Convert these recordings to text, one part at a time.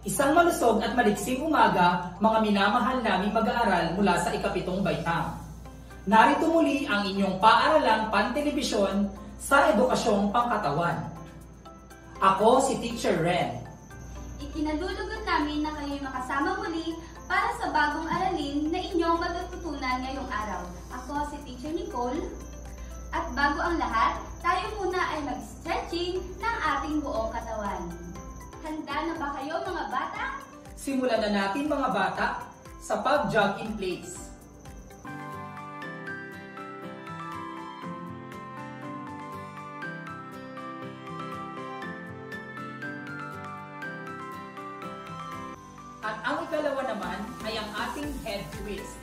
Isang malusog at maliksing umaga, mga minamahal naming mag-aaral mula sa ikapitong baitang. Narito muli ang inyong paaralang pantelebisyon sa edukasyong pangkatawan. Ako si Teacher Ren. Ikinalulugod namin na kayo'y makasama muli para sa bagong aralin na inyong matututunan ngayong araw. Ako si Teacher Nicole. At bago ang lahat, tayo muna ay mag-stretching ng ating buong katawan. Handa na ba kayo mga bata? Simulan na natin mga bata sa pag-jog in place. At ang ikalawa naman ay ang ating head twist.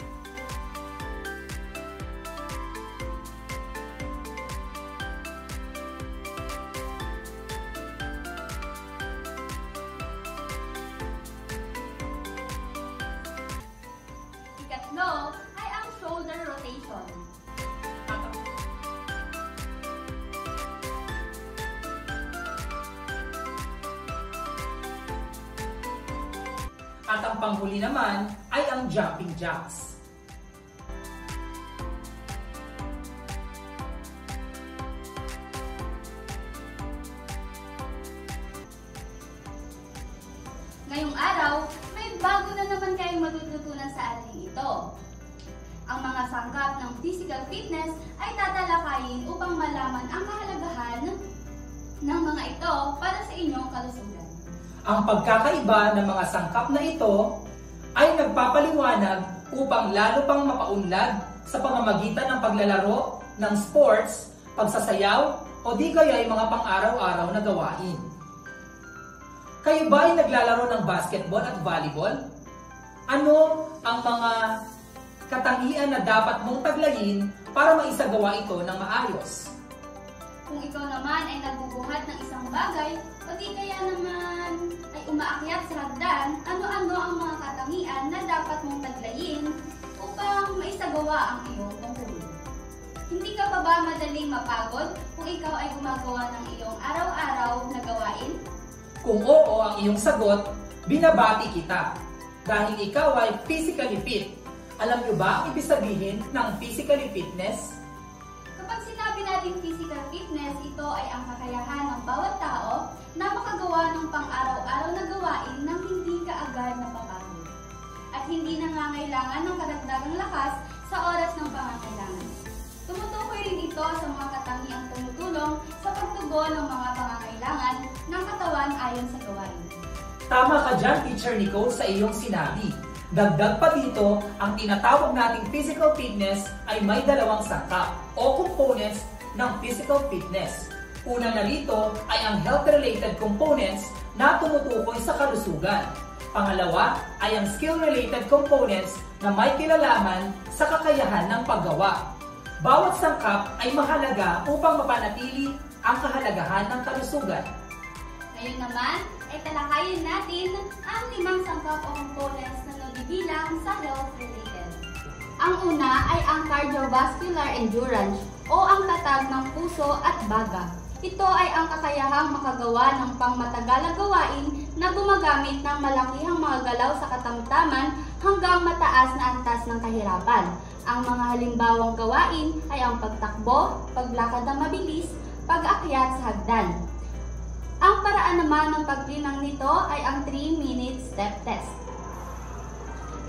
Ikatlo ay ang shoulder rotation. At ang panghuli naman ay ang jumping jacks. Ngayong araw, may bago na naman kayong matututunan sa ating ito. Ang mga sangkap ng physical fitness ay tatalakayin upang malaman ang kahalagahan ng mga ito para sa inyong kalusugan. Ang pagkakaiba ng mga sangkap na ito ay nagpapaliwanag upang lalo pang mapaunlad sa pamamagitan ng paglalaro ng sports, pagsasayaw o di kaya ay mga pang-araw-araw na gawain. Kayo ba ay naglalaro ng basketball at volleyball? Ano ang mga katangian na dapat mong taglayin para maisagawa ito ng maayos? Kung ikaw naman ay nagbubuhat ng isang bagay o di kaya naman ay umaakyat sa hagdan, ano-ano ang mga katangian na dapat mong taglayin upang maisagawa ang iyong tungkulin. Hindi ka pa ba madaling mapagod kung ikaw ay gumagawa ng iyong araw-araw na gawain? Kung oo ang iyong sagot, binabati kita. Dahil ikaw ay physically fit. Alam niyo ba ang ibig sabihin ng physically fitness? Kapag sinabi natin physical fitness, ito ay ang kakayahan ng bawat tao na makagawa ng pang-araw-araw na gawain nang hindi kaagad napapagod. At hindi nangangailangan ng karagdagang lakas sa oras ng pangangailangan. Tumutukoy rin ito sa mga katangiang tumutulong sa pagtugon ng mga pangangailangan ng katawan ayon sa gawain. Tama ka dyan, Teacher Nicole, sa iyong sinabi. Dagdag pa dito, ang tinatawag nating physical fitness ay may dalawang sangkap o components ng physical fitness. Una na rito ay ang health-related components na tumutukoy sa kalusugan. Pangalawa ay ang skill-related components na may kinalaman sa kakayahan ng paggawa. Bawat sangkap ay mahalaga upang mapanatili ang kahalagahan ng kalusugan. Ngayon naman ay talakayin natin ang 5 sangkap o components na nabibilang sa health-related. Ang una ay ang cardiovascular endurance o ang tatag ng puso at baga. Ito ay ang kakayahang makagawa ng pangmatagal na gawain na gumagamit ng malakihang mga galaw sa katamtaman hanggang mataas na antas ng kahirapan. Ang mga halimbawang gawain ay ang pagtakbo, paglakad na mabilis, pag-akyat sa hagdan. Ang paraan naman ng paglinang nito ay ang 3-minute step test.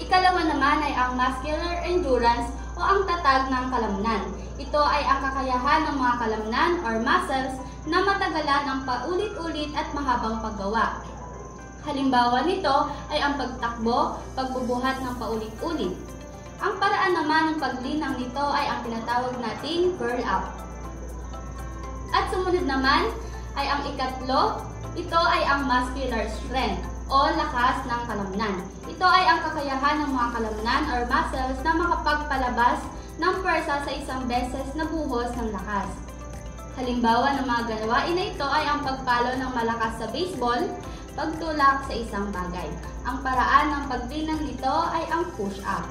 Ikalawa naman ay ang muscular endurance o ang tatag ng kalamnan. Ito ay ang kakayahan ng mga kalamnan or muscles na matagalan ang paulit-ulit at mahabang paggawa. Halimbawa nito ay ang pagtakbo, pagbubuhat ng paulit-ulit. Ang paraan naman ng paglinang nito ay ang tinatawag nating curl up. At sumunod naman ay ang ikatlo, ito ay ang muscular strength o lakas ng kalamnan. Ito ay ang kakayahan ng mga kalamnan or muscles na makapagpalabas ng pwersa sa isang beses na buhos ng lakas. Halimbawa ng mga gawain na ito ay ang pagpalo ng malakas sa baseball, pagtulak sa isang bagay. Ang paraan ng paglinang nito ay ang push-up.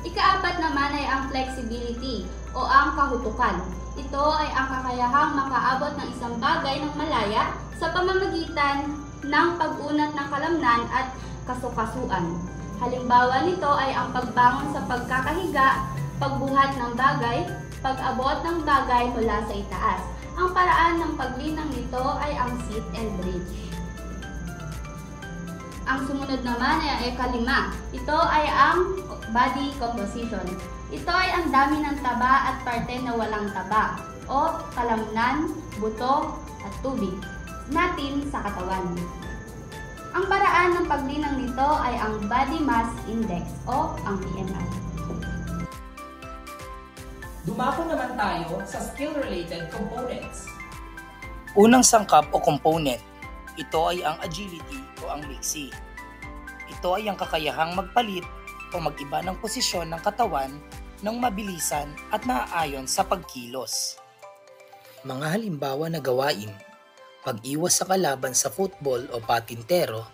Ikaapat naman ay ang flexibility o ang kahutukan. Ito ay ang kakayahang makaabot ng isang bagay ng malaya sa pamamagitan ng pag-unat ng kalamnan at kasukasuan. Halimbawa nito ay ang pagbangon sa pagkakahiga, pagbuhat ng bagay, pag-abot ng bagay mula sa itaas. Ang paraan ng paglinang nito ay ang sit and bridge. Ang sumunod naman ay ikalima. Ito ay ang body composition. Ito ay ang dami ng taba at parte na walang taba o kalamnan, buto at tubig natin sa katawan. Ang paraan ng paglinang nito ay ang body mass index o ang BMI. Dumako naman tayo sa skill-related components. Unang sangkap o component, ito ay ang agility o ang liksi. Ito ay ang kakayahang magpalit o mag-iba ng posisyon ng katawan ng mabilisan at naaayon sa pagkilos. Mga halimbawa na gawain, pag-iwas sa kalaban sa football o patintero,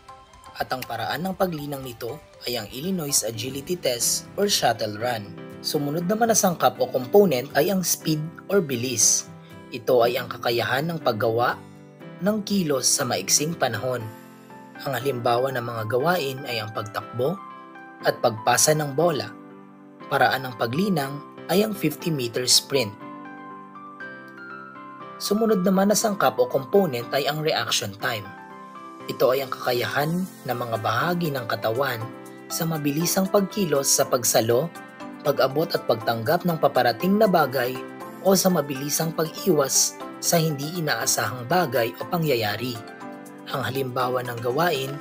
at ang paraan ng paglinang nito ay ang Illinois Agility Test or Shuttle Run. Sumunod naman na sangkap o component ay ang speed or bilis. Ito ay ang kakayahan ng paggawa ng kilos sa maiksing panahon. Ang halimbawa ng mga gawain ay ang pagtakbo at pagpasa ng bola. Paraan ng paglinang ay ang 50-meter sprint. Sumunod naman na sangkap o component ay ang reaction time. Ito ay ang kakayahan ng mga bahagi ng katawan sa mabilisang pagkilos sa pagsalo, pag-abot at pagtanggap ng paparating na bagay o sa mabilisang pag-iwas sa hindi inaasahang bagay o pangyayari. Ang halimbawa ng gawain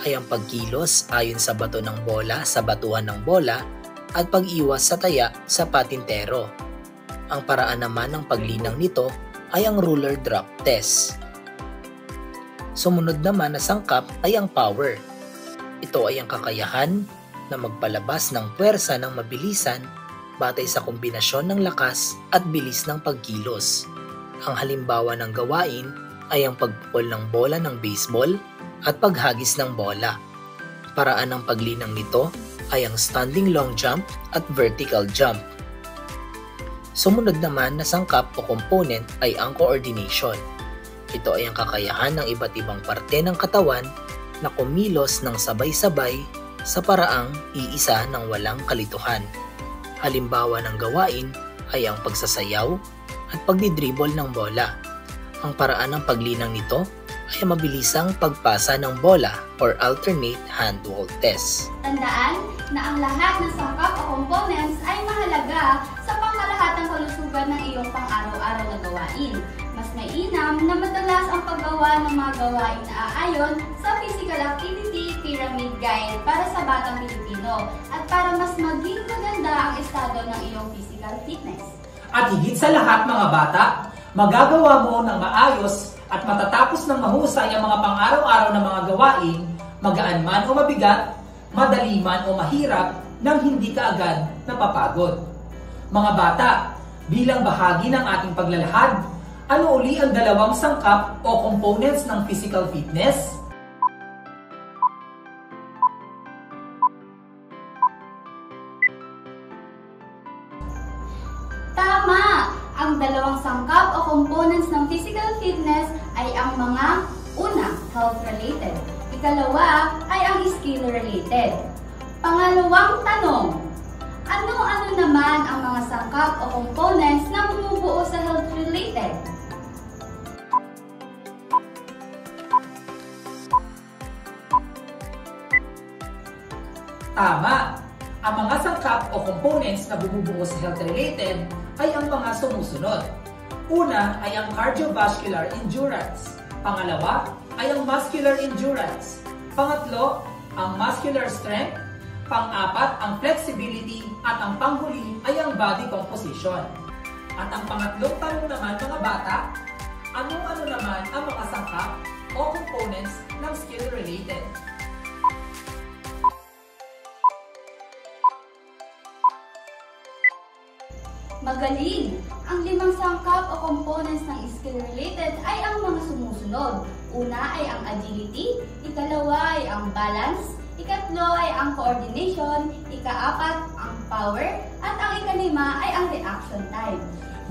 ay ang pagkilos ayon sa bato ng bola sa batuhan ng bola at pag-iwas sa taya sa patintero. Ang paraan naman ng paglinang nito ay ang ruler drop test. Sumunod naman na sangkap ay ang power. Ito ay ang kakayahan na magpalabas ng puwersa ng mabilisan batay sa kombinasyon ng lakas at bilis ng pagkilos. Ang halimbawa ng gawain ay ang pagpupol ng bola ng baseball at paghagis ng bola. Paraan ng paglinang nito ay ang standing long jump at vertical jump. Sumunod naman na sangkap o component ay ang coordination. Ito ay ang kakayahan ng iba't ibang parte ng katawan na kumilos ng sabay-sabay sa paraang iisa ng walang kalituhan. Halimbawa ng gawain ay ang pagsasayaw at pagdidribble ng bola. Ang paraan ng paglinang nito ay mabilisang pagpasa ng bola or alternate handhold test. Tandaan na ang lahat ng sangkap o components ay mahalaga sa pangkalahatang kalusugan ng iyong pang-araw-araw na gawain. Mas mainam na madalas ang paggawa ng mga gawain na aayon sa Physical Activity Pyramid Guide para sa batang Pilipino at para mas maging maganda ang estado ng iyong physical fitness. At higit sa lahat mga bata, magagawa mo ng maayos at matatapos ng mahusay ang mga pang-araw-araw na mga gawain, magaan man o mabigat, madali man o mahirap, nang hindi ka agad napapagod. Mga bata, bilang bahagi ng ating paglalahad, ano uli ang dalawang sangkap o components ng physical fitness? Tama! Ang dalawang sangkap o components ng physical fitness ay ang mga una, health-related. Ikalawa ay ang skill-related. Pangalawang tanong, ano-ano naman ang mga sangkap o components na bumubuo sa health-related? Tama! Ang mga sangkap o components na bumubuo sa health-related ay ang mga sumusunod. Una ay ang cardiovascular endurance. Pangalawa ay ang muscular endurance. Pangatlo, ang muscular strength. Pang-apat, ang flexibility. At ang panghuli ay ang body composition. At ang pangatlong tanong naman mga bata, ano-ano naman ang mga sangkap o components ng skill-related? Magaling! Ang limang sangkap o components ng skill-related ay ang mga sumusunod. Una ay ang agility, ikalawa ay ang balance, ikatlo ay ang coordination, ikaapat ang power, at ang ikalima ay ang reaction time.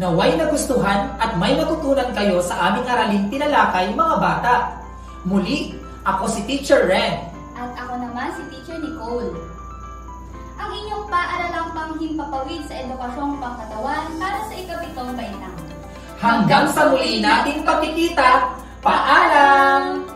Naway nagustuhan at may natutunan kayo sa aming araling tinalakay mga bata. Muli, Ako si Teacher Ren. At ako naman si Teacher Nicole. Ang inyong paaralang panghimpapawid sa edukasyong pangkatawan para sa ikapitong baitang. Hanggang sa muli nating pagkikita, paalam!